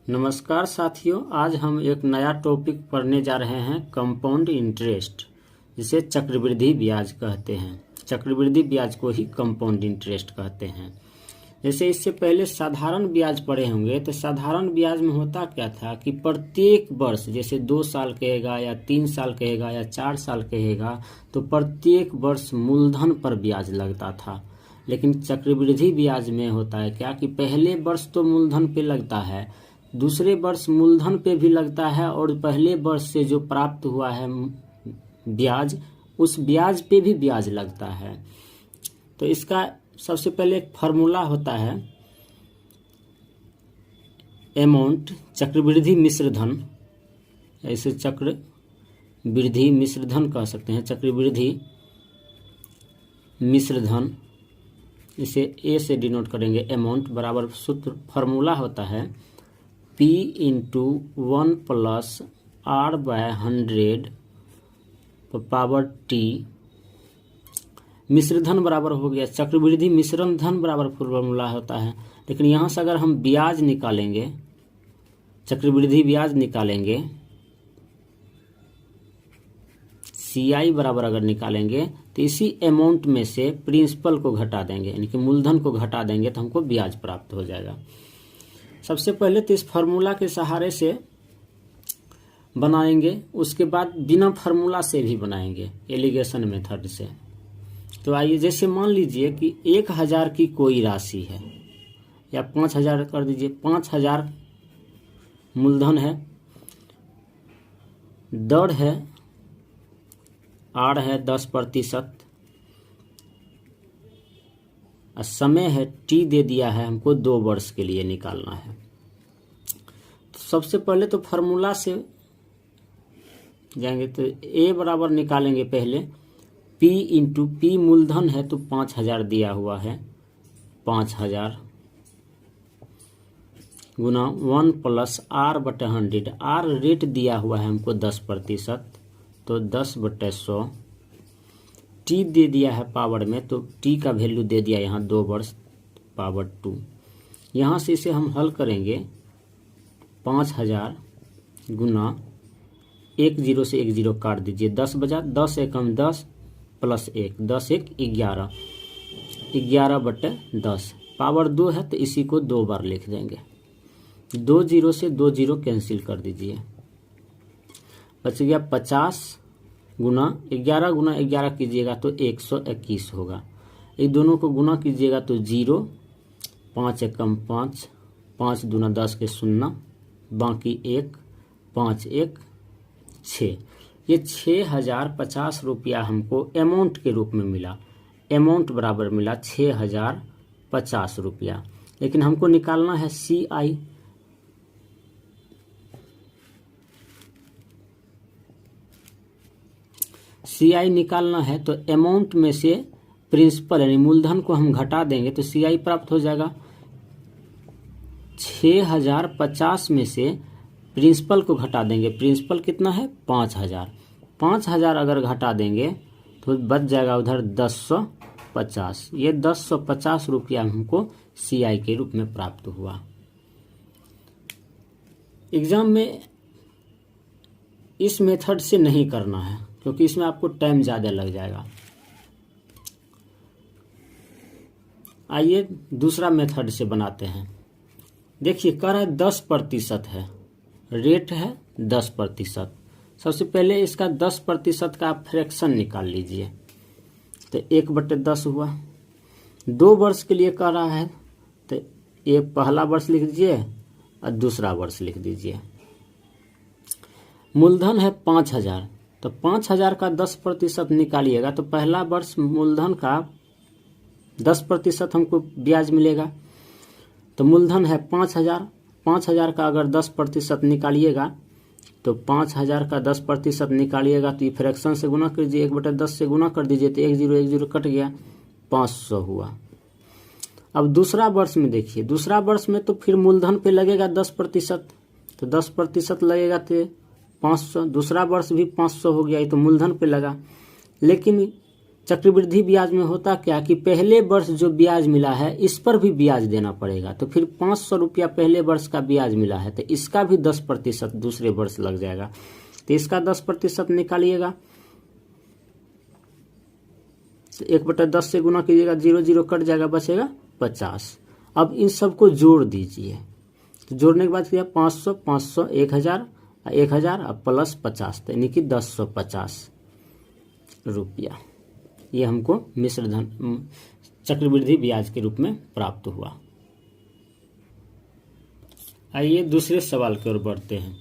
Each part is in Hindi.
नमस्कार साथियों, आज हम एक नया टॉपिक पढ़ने जा रहे हैं कंपाउंड इंटरेस्ट, जिसे चक्रवृद्धि ब्याज कहते हैं। चक्रवृद्धि ब्याज को ही कंपाउंड इंटरेस्ट कहते हैं। जैसे इससे पहले साधारण ब्याज पढ़े होंगे, तो साधारण ब्याज में होता क्या था कि प्रत्येक वर्ष, जैसे 2 साल कहेगा या 3 साल कहेगा या 4 साल कहेगा, तो प्रत्येक वर्ष मूलधन पर ब्याज लगता था। लेकिन चक्रवृद्धि ब्याज में होता है क्या कि पहले वर्ष तो मूलधन पे लगता है, दूसरे वर्ष मूलधन पे भी लगता है, और पहले वर्ष से जो प्राप्त हुआ है ब्याज, उस ब्याज पे भी ब्याज लगता है। तो इसका सबसे पहले एक फार्मूला होता है, अमाउंट चक्रवृद्धि मिश्र धन, ऐसे चक्रवृद्धि मिश्र धन कह सकते हैं। चक्रवृद्धि मिश्र धन, इसे ए से डिनोट करेंगे। अमाउंट बराबर सूत्र फार्मूला होता है P into 1 plus R/100 power T। मिश्रधन बराबर हो गया चक्रवृद्धि मिश्रण धन बराबर फॉर्मूला होता है। लेकिन यहाँ से अगर हम ब्याज निकालेंगे, चक्रवृद्धि ब्याज निकालेंगे, CI बराबर अगर निकालेंगे, तो इसी अमाउंट में से प्रिंसिपल को घटा देंगे, यानी कि मूलधन को घटा देंगे, तो हमको ब्याज प्राप्त हो जाएगा। सबसे पहले तो इस फार्मूला के सहारे से बनाएंगे, उसके बाद बिना फार्मूला से भी बनाएंगे, एलिगेशन मेथड से। तो आइए, जैसे मान लीजिए कि 1000 की कोई राशि है, या 5000 कर दीजिए, 5000 मूलधन है, दर है R है 10%, समय है T दे दिया है, हमको 2 वर्ष के लिए निकालना है। तो सबसे पहले तो फार्मूला से जाएंगे, तो A बराबर निकालेंगे पहले। P इंटू P मूलधन है तो 5000 दिया हुआ है, 5000 गुना 1 प्लस R/100। R रेट दिया हुआ है हमको 10%, तो 10/100। T दे दिया है पावर में, तो T का वैल्यू दे दिया यहाँ 2 वर्ष, पावर 2। यहाँ से इसे हम हल करेंगे, 5000 गुना 1 0 से 1 0 काट दीजिए, 10 बचा, 10 एकम 10 प्लस 1, 10 1 11, 11/10। पावर 2 है तो इसी को 2 बार लिख देंगे। 2 0 से 2 0 कैंसिल कर दीजिए, बच गया 50 गुना 11 कीजिएगा तो 121 होगा। ये दोनों को गुना कीजिएगा तो 0, 5 एकम 5, 5 दूना 10 के 0, बाकी 1, 5 1 6। ये 6050 रुपया हमको अमाउंट के रूप में मिला। अमाउंट बराबर मिला 6050 रुपया। लेकिन हमको निकालना है CI। CI निकालना है तो अमाउंट में से प्रिंसिपल यानी मूलधन को हम घटा देंगे, तो CI प्राप्त हो जाएगा। 6050 में से प्रिंसिपल को घटा देंगे, प्रिंसिपल कितना है 5000। 5000 अगर घटा देंगे तो बच जाएगा उधर 1050। ये 1050 रुपया हमको CI के रूप में प्राप्त हुआ। एग्जाम में इस मेथड से नहीं करना है, क्योंकि इसमें आपको टाइम ज़्यादा लग जाएगा। आइए दूसरा मेथड से बनाते हैं। देखिए, कह रहा है 10% है, रेट है 10%। सबसे पहले इसका 10% का फ्रैक्शन निकाल लीजिए, तो 1/10 हुआ। 2 वर्ष के लिए कह रहा है, तो एक पहला वर्ष लिख दीजिए और दूसरा वर्ष लिख दीजिए। मूलधन है 5000, तो 5000 का 10% निकालिएगा तो पहला वर्ष मूलधन का 10% हमको ब्याज मिलेगा। तो मूलधन है 5000, 5000 का अगर 10% निकालिएगा तो 5000 का 10% निकालिएगा तो ये फ्रैक्शन से गुना कीजिए, 1/10 से गुना कर दीजिए, तो 1 0 1 0 कट गया, 500 हुआ। अब दूसरा वर्ष में देखिए, दूसरा वर्ष में तो फिर मूलधन पे लगेगा 10%, तो 10% लगेगा तो 500। दूसरा वर्ष भी 500 हो गया, ये तो मूलधन पे लगा। लेकिन चक्रवृद्धि ब्याज में होता क्या कि पहले वर्ष जो ब्याज मिला है इस पर भी ब्याज देना पड़ेगा। तो फिर 500 रुपया पहले वर्ष का ब्याज मिला है तो इसका भी 10% दूसरे वर्ष लग जाएगा। तो इसका 10% निकालिएगा, 1/10 से गुना कीजिएगा, 0 0 कट जाएगा, बचेगा 50। अब इन सबको जोड़ दीजिए। तो जोड़ने के बाद क्या, 500 500 1000 1000 और प्लस 50, तो यानी कि 1050 रुपया ये हमको मिश्र धन चक्रवृद्धि ब्याज के रूप में प्राप्त हुआ। आइए दूसरे सवाल की ओर बढ़ते हैं।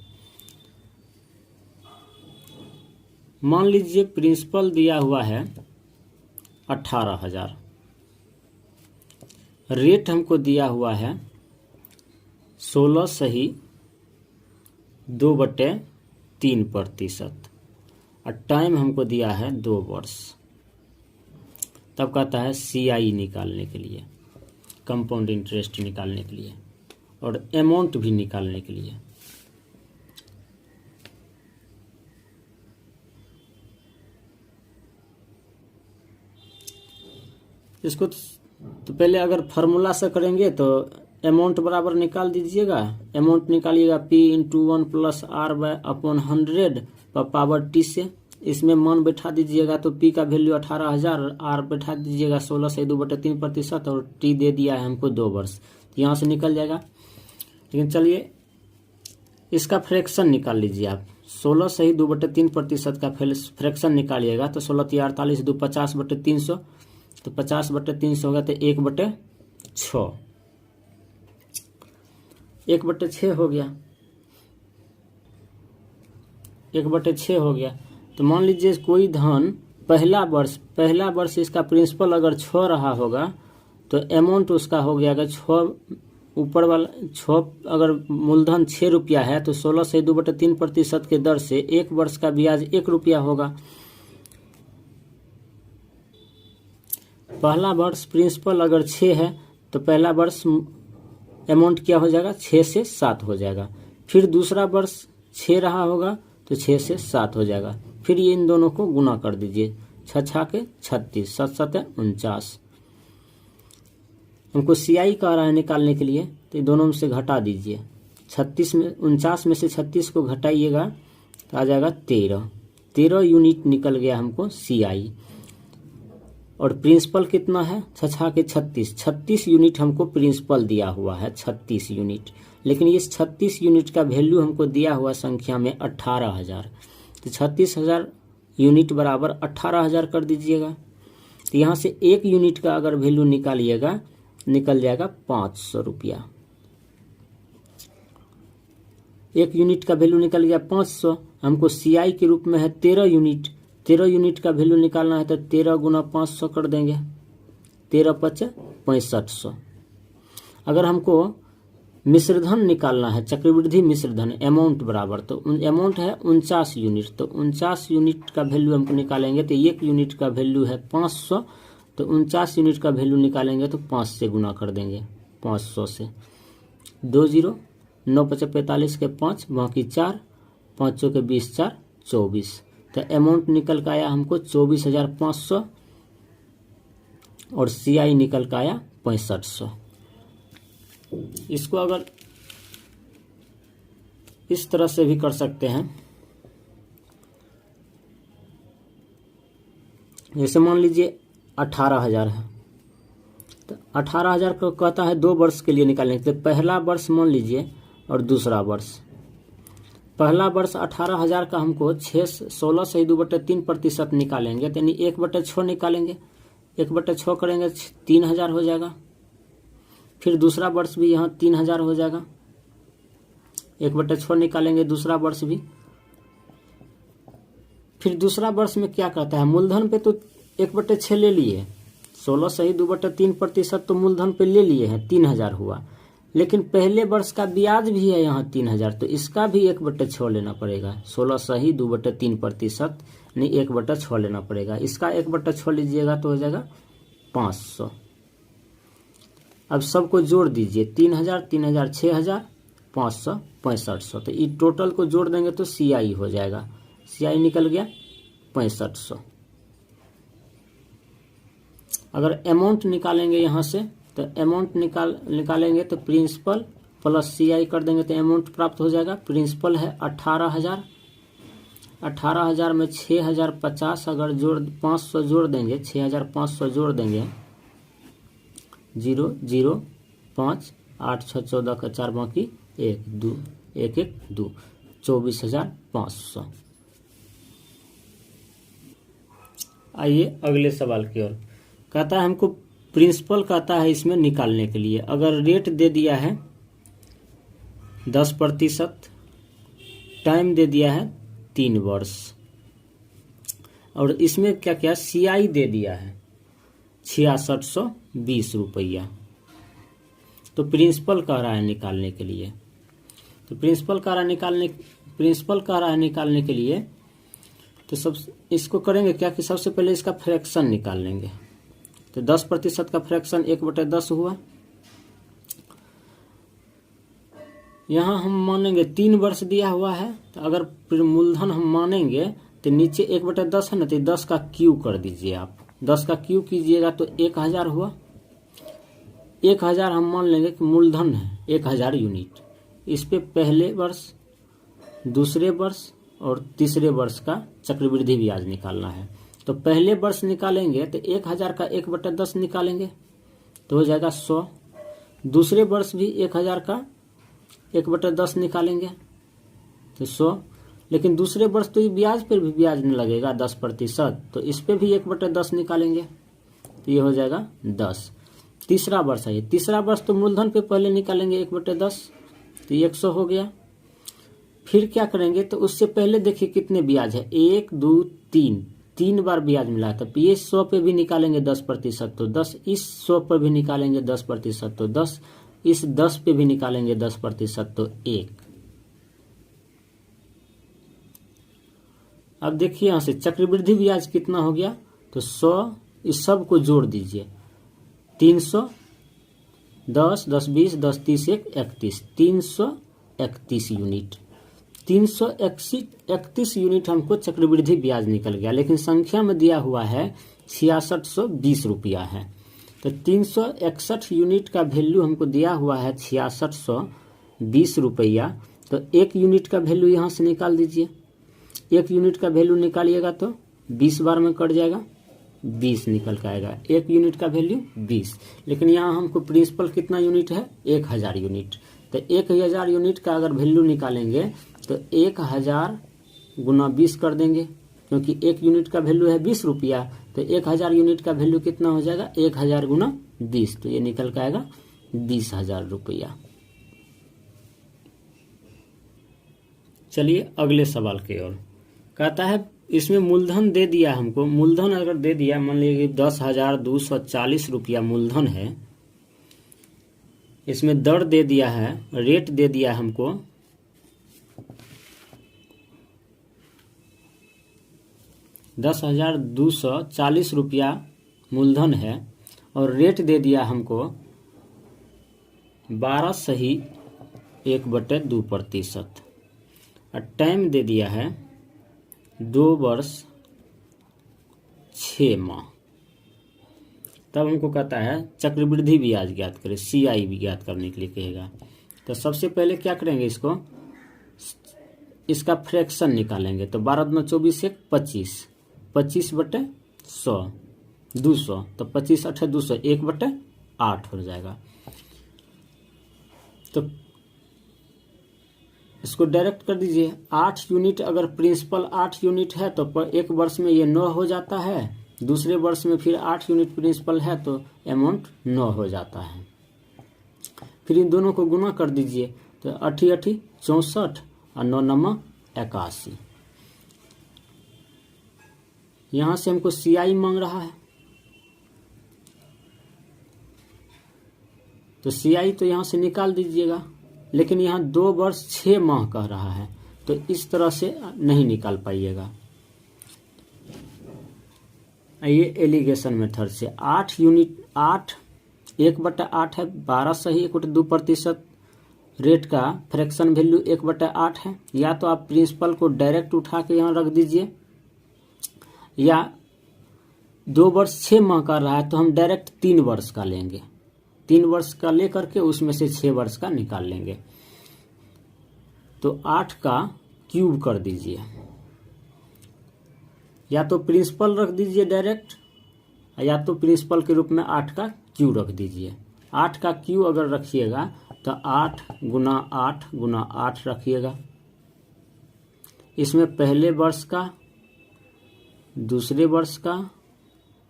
मान लीजिए प्रिंसिपल दिया हुआ है 18,000, रेट हमको दिया हुआ है 16 सही 2/3%, और टाइम हमको दिया है 2 वर्ष। तब कहता है CI निकालने के लिए, कंपाउंड इंटरेस्ट निकालने के लिए, और अमाउंट भी निकालने के लिए। इसको तो पहले अगर फार्मूला से करेंगे तो अमाउंट बराबर निकाल दीजिएगा। अमाउंट निकालिएगा P × 1 + R/100 पावर T से। इसमें मान बैठा दीजिएगा तो P का वैल्यू 18,000, R बैठा दीजिएगा 16 से 2/3%, और T दे दिया है हमको 2 वर्ष। यहाँ से निकल जाएगा। लेकिन चलिए इसका फ्रैक्शन निकाल लीजिए आप। 16 सही 2/3% का फ्रैक्शन निकालिएगा तो 16 × 48 2 50/300, तो 50/300 होगा तो 1/6, 1/6 हो गया, 1/6 हो गया। तो मान लीजिए कोई धन पहला वर्ष इसका प्रिंसिपल अगर 6 रहा होगा तो अमाउंट उसका हो गया, अगर 6 ऊपर वाला 6 अगर मूलधन 6 रुपया है तो 16 से 2/3% के दर से 1 वर्ष का ब्याज 1 रुपया होगा। पहला वर्ष प्रिंसिपल अगर 6 है तो पहला वर्ष अमाउंट क्या हो जाएगा, 6 से 7 हो जाएगा। फिर दूसरा वर्ष 6 रहा होगा तो 6 से 7 हो जाएगा। फिर ये इन दोनों को गुना कर दीजिए, 6 6 के 36, 7 7 49। हमको CI कह रहा है निकालने के लिए, तो ये दोनों में से घटा दीजिए। 49 में से 36 को घटाइएगा तो आ जाएगा 13 यूनिट निकल गया हमको CI। और प्रिंसिपल कितना है, 6 6 के 36 यूनिट हमको प्रिंसिपल दिया हुआ है, 36 यूनिट। लेकिन इस 36 यूनिट का वैल्यू हमको दिया हुआ संख्या में 18,000, तो 36,000 यूनिट बराबर 18,000 कर दीजिएगा। तो यहाँ से 1 यूनिट का अगर वैल्यू निकालिएगा निकल जाएगा 500 रुपया। 1 यूनिट का वैल्यू निकल गया 500। हमको CI के रूप में है 13 यूनिट, 13 यूनिट का वैल्यू निकालना है तो 13 गुना 500 कर देंगे, 13 5 6500। अगर हमको मिश्रधन निकालना है, चक्रवृद्धि मिश्रधन अमाउंट बराबर, तो अमाउंट है 49 यूनिट, तो 49 यूनिट का वैल्यू हमको निकालेंगे तो 1 यूनिट का वैल्यू है 500, तो 49 यूनिट का वैल्यू निकालेंगे तो 5 से गुना कर देंगे, 500 से 2 0 9 5 45 के 5 बाकी 4 5 के 20 4 24। तो अमाउंट निकल का आया हमको 24,500 और CI निकल का आया 6500। इसको अगर इस तरह से भी कर सकते हैं, जैसे मान लीजिए 18,000 है तो 18,000 को कहता है 2 वर्ष के लिए निकालने के लिए। पहला वर्ष मान लीजिए और दूसरा वर्ष। पहला वर्ष 18,000 का हमको 16 से 2/3% निकालेंगे, तो यानी 1/6 निकालेंगे, 1/6 करेंगे 3,000 हो जाएगा। फिर दूसरा वर्ष भी यहाँ 3,000 हो जाएगा, 1/6 निकालेंगे दूसरा वर्ष भी। फिर दूसरा वर्ष में क्या कहता है, मूलधन पे तो 1/6 ले लिए, 16 सही 2/3% तो मूलधन पे ले लिए हैं, 3,000 हुआ। लेकिन पहले वर्ष का ब्याज भी है यहाँ 3,000, तो इसका भी 1/6 लेना पड़ेगा। 16 सही 2/3% नहीं 1/6 लेना पड़ेगा। इसका 1/6 लीजिएगा तो हो जाएगा 500। अब सबको जोड़ दीजिए, 3,000 3,000 6,000 500 6500, तो ये टोटल को जोड़ देंगे तो CI हो जाएगा। CI निकल गया 6500। अगर अमाउंट निकालेंगे यहाँ से तो अमाउंट निकालेंगे तो प्रिंसिपल प्लस CI कर देंगे तो अमाउंट प्राप्त हो जाएगा। प्रिंसिपल है 18,000, 18,000 में 6,050 अगर 500 जोड़ देंगे, 6,500 जोड़ देंगे, 0 0 5 8 6 14 का 4 बाकी 1 2 1 1 2 24,500। आइए अगले सवाल की ओर। कहता है हमको प्रिंसिपल कहता है इसमें निकालने के लिए। अगर रेट दे दिया है 10%, टाइम दे दिया है 3 वर्ष, और इसमें क्या क्या CI दे दिया है 6620 रुपया, तो प्रिंसिपल कह रहा है निकालने के लिए। तो प्रिंसिपल कह रहा है निकालने के लिए तो सब इसको करेंगे क्या कि सबसे पहले इसका फ्रैक्शन निकाल लेंगे। तो 10% का फ्रैक्शन 1/10 हुआ। यहाँ हम मानेंगे 3 वर्ष दिया हुआ है, तो अगर मूलधन हम मानेंगे तो नीचे 1/10 है ना, तो 10 का क्यू कर दीजिए आप। 10 का क्यू कीजिएगा तो 1000 हुआ। 1000 हम मान लेंगे कि मूलधन है 1000 यूनिट। इस पे पहले वर्ष, दूसरे वर्ष और तीसरे वर्ष का चक्रवृद्धि ब्याज निकालना है। तो पहले वर्ष निकालेंगे तो 1000 का 1/10 निकालेंगे तो हो जाएगा 100। दूसरे वर्ष भी 1000 का 1/10 निकालेंगे तो 100। लेकिन दूसरे वर्ष तो ये ब्याज पर भी ब्याज नहीं लगेगा 10%, तो इस पे भी 1/10 निकालेंगे तो ये हो जाएगा 10। तीसरा वर्ष है, तीसरा वर्ष तो मूलधन पे पहले निकालेंगे 1/10, तो 100 हो गया। फिर क्या करेंगे तो उससे पहले देखिए कितने ब्याज है, 1 2 3 बार ब्याज मिला है। तो ये 100 पे भी निकालेंगे 10%, तो 10। इस 100 पर भी निकालेंगे 10%, तो 10। इस 10 पे भी निकालेंगे 10%, तो 1। अब देखिए यहां से चक्रवृद्धि ब्याज कितना हो गया, तो 100, इस सब को जोड़ दीजिए, 300, 10 10 20 10 30 1 31, 331 यूनिट। 331 यूनिट हमको चक्रवृद्धि ब्याज निकल गया, लेकिन संख्या में दिया हुआ है 6620 रुपया है। तो 361 यूनिट का वैल्यू हमको दिया हुआ है 6620 रुपया। तो 1 यूनिट का वैल्यू यहाँ से निकाल दीजिए। 1 यूनिट का वैल्यू निकालिएगा तो 20 बार में कट जाएगा, 20 निकल के आएगा। 1 यूनिट का वैल्यू 20, लेकिन यहाँ हमको प्रिंसिपल कितना यूनिट है 1000 यूनिट। तो 1000 यूनिट का अगर वैल्यू निकालेंगे तो 1000 गुना 20 कर देंगे, क्योंकि 1 यूनिट का वैल्यू है 20 रुपया। तो 1000 यूनिट का वैल्यू कितना हो जाएगा 1000 गुना 20, तो ये निकल के आएगा 20,000 रुपया। चलिए अगले सवाल की ओर। कहता है इसमें मूलधन दे दिया हमको। मूलधन अगर दे दिया, मान लीजिए 10,240 रुपया मूलधन है। इसमें दर दे दिया है, रेट दे दिया हमको 10,240 रुपया मूलधन है, और रेट दे दिया हमको 12.1/2%, और टाइम दे दिया है 2 वर्ष 6 माह। तब हमको कहता है चक्रवृद्धि ब्याज ज्ञात करें, CI भी ज्ञात करने के लिए कहेगा। तो सबसे पहले क्या करेंगे, इसका फ्रैक्शन निकालेंगे। तो 12 दूना 24 1 25, 25/100 200, तो 25 8 200, 1/8 हो जाएगा। तो इसको डायरेक्ट कर दीजिए। 8 यूनिट, अगर प्रिंसिपल 8 यूनिट है तो एक वर्ष में ये 9 हो जाता है। दूसरे वर्ष में फिर 8 यूनिट प्रिंसिपल है तो अमाउंट 9 हो जाता है। फिर इन दोनों को गुना कर दीजिए, तो 8 8 64 और 9 9 81। यहां से हमको CI मांग रहा है, तो CI तो यहां से निकाल दीजिएगा। लेकिन यहाँ 2 वर्ष 6 माह कह रहा है, तो इस तरह से नहीं निकाल पाइएगा। ये एलिगेशन मेथड से 8 यूनिट, 8 1/8 है, 12 सही 1/2%। रेट का फ्रैक्शन वैल्यू 1/8 है। या तो आप प्रिंसिपल को डायरेक्ट उठा के यहाँ रख दीजिए, या 2 वर्ष 6 माह का रहा है तो हम डायरेक्ट 3 वर्ष का लेंगे। 3 वर्ष का ले करके उसमें से 6 वर्ष का निकाल लेंगे। तो 8 का क्यूब कर दीजिए, या तो प्रिंसिपल रख दीजिए डायरेक्ट, या तो प्रिंसिपल के रूप में 8 का क्यू रख दीजिए। 8 का क्यू अगर रखिएगा तो 8 गुना 8 गुना 8 रखिएगा। इसमें पहले वर्ष का, दूसरे वर्ष का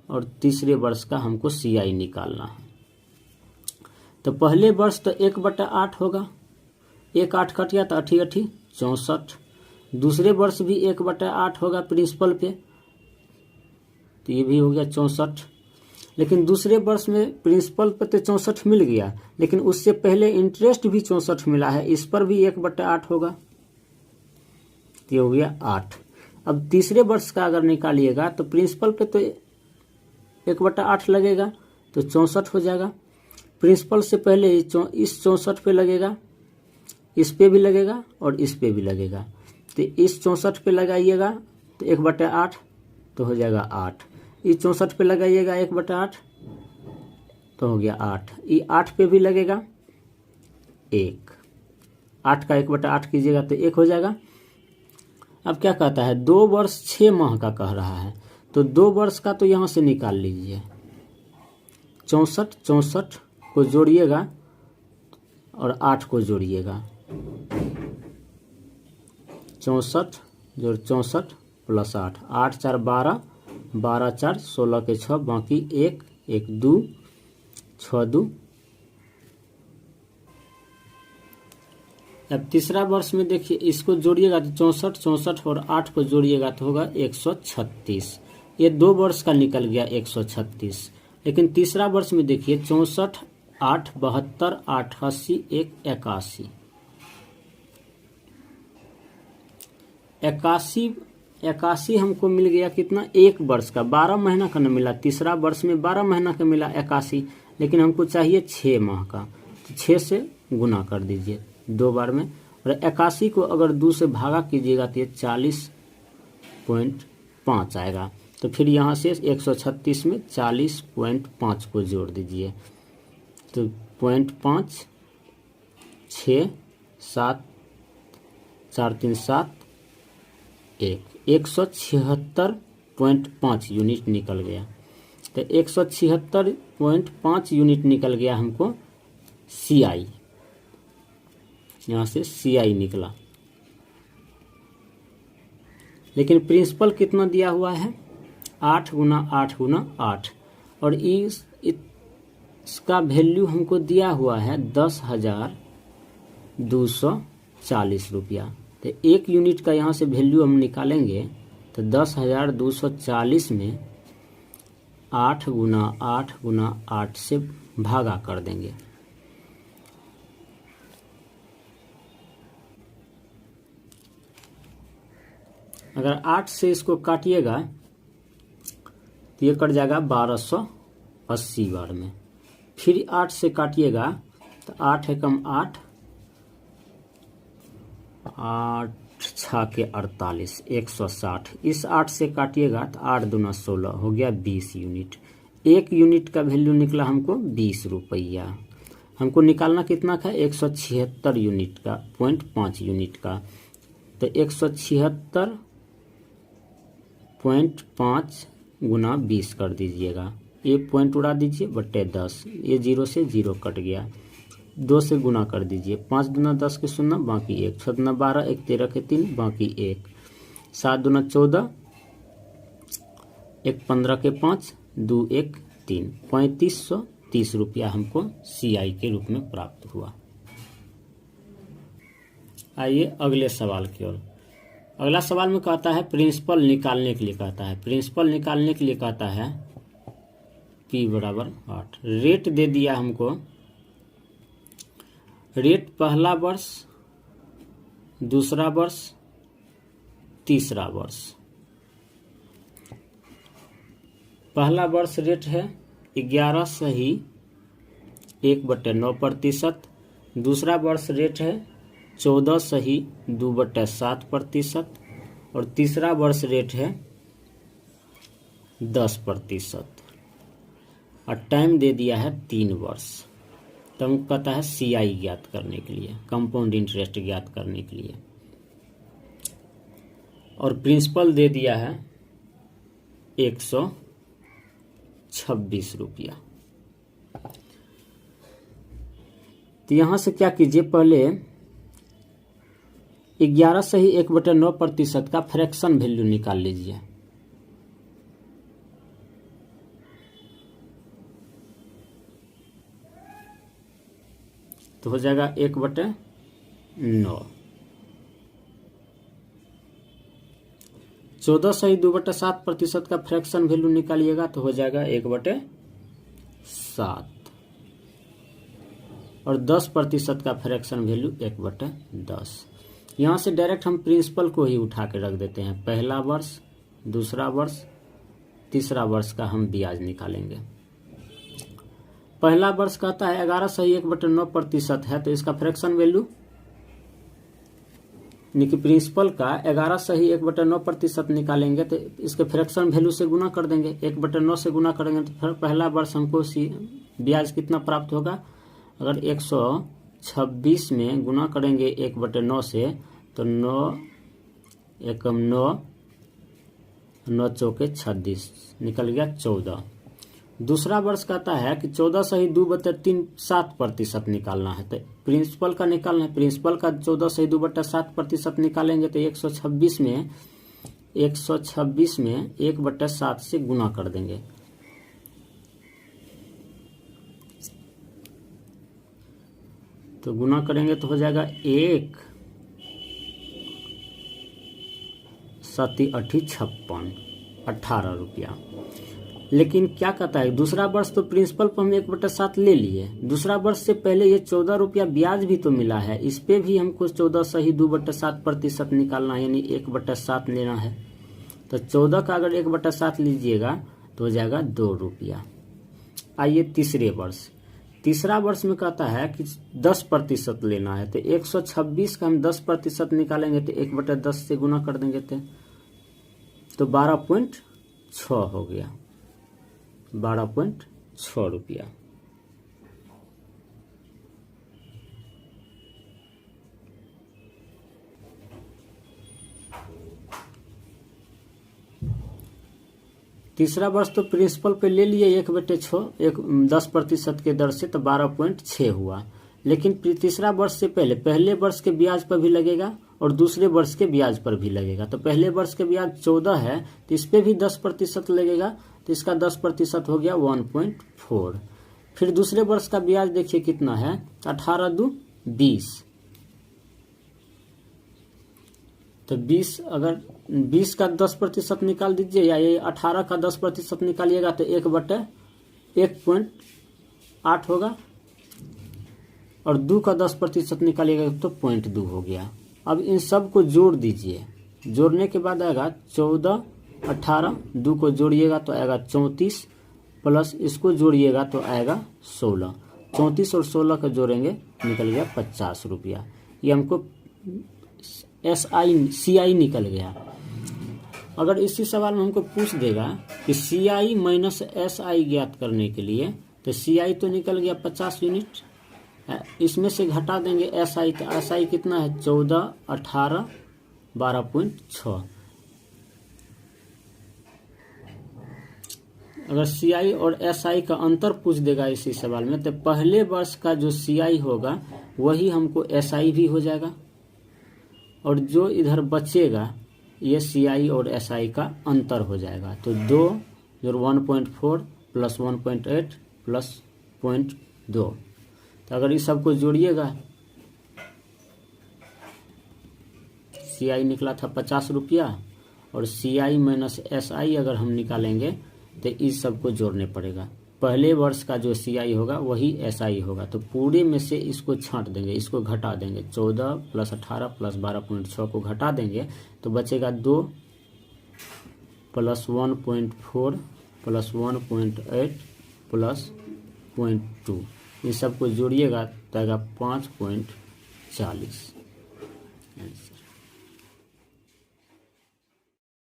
और तीसरे वर्ष का हमको CI निकालना है। तो पहले वर्ष तो 1/8 होगा, 1 8 कट गया तो 8 8 64। दूसरे वर्ष भी 1/8 होगा प्रिंसिपल पे, तो ये भी हो गया 64। लेकिन दूसरे वर्ष में प्रिंसिपल पे तो 64 मिल गया, लेकिन उससे पहले इंटरेस्ट भी 64 मिला है, इस पर भी 1/8 होगा, तो ये हो गया 8। अब तीसरे वर्ष का अगर निकालिएगा तो प्रिंसिपल पे तो 1/8 लगेगा, तो 64 हो जाएगा। प्रिंसिपल से पहले इस 64 पे लगेगा, इस पे भी लगेगा और इस पे भी लगेगा। तो इस 64 पे लगाइएगा तो 1/8 तो हो जाएगा 8। इस 64 पे लगाइएगा 1/8 तो हो गया 8। ये 8 पे भी लगेगा 1, 8 का 1/8 कीजिएगा तो 1 हो जाएगा। अब क्या कहता है, 2 वर्ष 6 माह का कह रहा है, तो 2 वर्ष का तो यहाँ से निकाल लीजिए। 64 को जोड़िएगा और 8 को जोड़िएगा। 64 जोड़ 64 प्लस 8, 8 4 12, 12 4 16 के 6, बाकी 1 1 2 6 2। अब तीसरा वर्ष में देखिए, इसको जोड़िएगा तो 64 और 8 को जोड़िएगा तो होगा 136। ये 2 वर्ष का निकल गया 136। लेकिन तीसरा वर्ष में देखिए 64 8 72 8 80 1 81। 81 हमको मिल गया कितना, 1 वर्ष का, 12 महीना का न मिला। तीसरा वर्ष में 12 महीना का मिला 81, लेकिन हमको चाहिए 6 माह का, तो 6 से गुना कर दीजिए 2 बार में। और 81 को अगर 2 से भागा कीजिएगा तो ये 40.5 आएगा। तो फिर यहाँ से 136 में 40.5 को जोड़ दीजिए, तो 0.5 6 7 4 3 7 1 176.5 यूनिट निकल गया। तो 176.5 यूनिट निकल गया हमको CI। यहाँ से CI निकला। लेकिन प्रिंसिपल कितना दिया हुआ है, 8 गुना 8 गुना 8, और इसका वैल्यू हमको दिया हुआ है 10,240 रुपया। तो 1 यूनिट का यहाँ से वैल्यू हम निकालेंगे तो 10,240 में 8 गुना 8 गुना 8 से भागा कर देंगे। अगर 8 से इसको काटिएगा तो ये कट जाएगा 1280 बार में। फिर 8 से काटिएगा तो 8 है कम 8, 8 6 के 48 160। इस 8 से काटिएगा तो 8 दूना 16 हो गया 20 यूनिट। 1 यूनिट का वैल्यू निकला हमको 20 रुपया। हमको निकालना कितना था, 176 यूनिट का, 0.5 यूनिट का। तो 176.5 गुना 20 कर दीजिएगा। ये पॉइंट उड़ा दीजिए, बट्टे 10, ये 0 से 0 कट गया। 2 से गुना कर दीजिए, 5 दूना 10 के 0, बाकी 1, 6 दूना 12, 1 13 के 3, बाकी 1, 7 दूना 14, 1 15 के 5, 2 1 3, 3530 रुपया हमको CI के रूप में प्राप्त हुआ। आइए अगले सवाल की ओर। अगला सवाल में कहता है प्रिंसिपल निकालने के लिए कहता है, प्रिंसिपल निकालने के लिए कहता है P बराबर 8। रेट दे दिया हमको, रेट पहला वर्ष, दूसरा वर्ष, तीसरा वर्ष। पहला वर्ष रेट है 11 सही 1/9%। दूसरा वर्ष रेट है 14 सही 2/7%। और तीसरा वर्ष रेट है 10% और टाइम दे दिया है 3 वर्ष। तो हमको कहता है CI ज्ञात करने के लिए, कंपाउंड इंटरेस्ट ज्ञात करने के लिए, और प्रिंसिपल दे दिया है 126 रुपया। तो यहां से क्या कीजिए, पहले 11 से ही 1/9% का फ्रैक्शन वैल्यू निकाल लीजिए। तो हो जाएगा 1/9। 14 से ही 2/7% का फ्रैक्शन वैल्यू निकालिएगा तो हो जाएगा 1/7, और 10% का फ्रैक्शन वैल्यू 1/10। यहाँ से डायरेक्ट हम प्रिंसिपल को ही उठा के रख देते हैं। पहला वर्ष, दूसरा वर्ष, तीसरा वर्ष का हम ब्याज निकालेंगे। पहला वर्ष कहता है 11 से ही 1/9% है, तो इसका फ्रैक्शन वैल्यू यानी प्रिंसिपल का 11 से ही 1/9% निकालेंगे तो इसके फ्रैक्शन वैल्यू से गुना कर देंगे। 1/9 से गुना करेंगे तो फिर पहला वर्ष हमको ब्याज कितना प्राप्त होगा। अगर 126 में गुना करेंगे 1/9 से तो 9 एकम 9, 9 चौके 36, निकल गया 14। दूसरा वर्ष कहता है कि 14 से ही 2/3% निकालना है, तो प्रिंसिपल का निकालना है। प्रिंसिपल का 14 से ही 2/7% निकालेंगे तो 126 में 1/7 से गुना कर देंगे। तो गुना करेंगे तो हो जाएगा 1 7 8 56, 18 रुपया। लेकिन क्या कहता है, दूसरा वर्ष तो प्रिंसिपल पर हम 1/7 ले लिए, दूसरा वर्ष से पहले ये 14 रुपया ब्याज भी तो मिला है, इस पे भी हमको 14 से ही 2/7% निकालना है, यानी 1/7 लेना है। तो 14 का अगर 1/7 लीजिएगा तो हो जाएगा 2 रुपया। आइए तीसरे वर्ष, तीसरा वर्ष में कहता है कि 10% लेना है, तो 126 का हम 10% निकालेंगे तो 1/10 से गुना कर देंगे तो 12.6 हो गया, 12.6 रुपया। तीसरा वर्ष तो प्रिंसिपल पे ले लिए 1/6, 10% के दर से, तो 12.6 हुआ। लेकिन तीसरा वर्ष से पहले वर्ष के ब्याज पर भी लगेगा और दूसरे वर्ष के ब्याज पर भी लगेगा। तो पहले वर्ष के ब्याज 14 है तो इस पे भी 10% लगेगा, तो इसका 10% हो गया 1.4। फिर दूसरे वर्ष का ब्याज देखिए कितना है, 18 2 20, तो 20 अगर 20 का 10% निकाल दीजिए, या ये 18 का 10% निकालिएगा तो 1/1.8 होगा, और 2 का 10% निकालिएगा तो 0.2 हो गया। अब इन सब को जोड़ दीजिए, जोड़ने के बाद आएगा 14, 18, 2 को जोड़िएगा तो आएगा 34, प्लस इसको जोड़िएगा तो आएगा 16। 34 और 16 का जोड़ेंगे निकल गया 50 रुपया। ये हमको CI निकल गया। अगर इसी सवाल में हमको पूछ देगा कि CI माइनस SI ज्ञात करने के लिए, तो CI तो निकल गया 50 यूनिट, इसमें से घटा देंगे SI, तो SI कितना है 14, 18, 12.6। अगर CI और SI का अंतर पूछ देगा इसी सवाल में, तो पहले वर्ष का जो CI होगा वही हमको SI भी हो जाएगा, और जो इधर बचेगा ये CI और SI का अंतर हो जाएगा। तो 2 जो 1.4 प्लस 1.8 प्लस 0.2, तो अगर इस सबको जोड़िएगा CI निकला था 50 रुपया, और CI माइनस SI अगर हम निकालेंगे तो इस सबको जोड़ने पड़ेगा। पहले वर्ष का जो CI होगा वही SI होगा, तो पूरे में से इसको छांट देंगे, इसको घटा देंगे। 14 प्लस 18 प्लस 12.6 को घटा देंगे तो बचेगा 2 प्लस 1.4 प्लस 1.8 प्लस 0.2, इन सबको जोड़िएगा तो आएगा 5.40।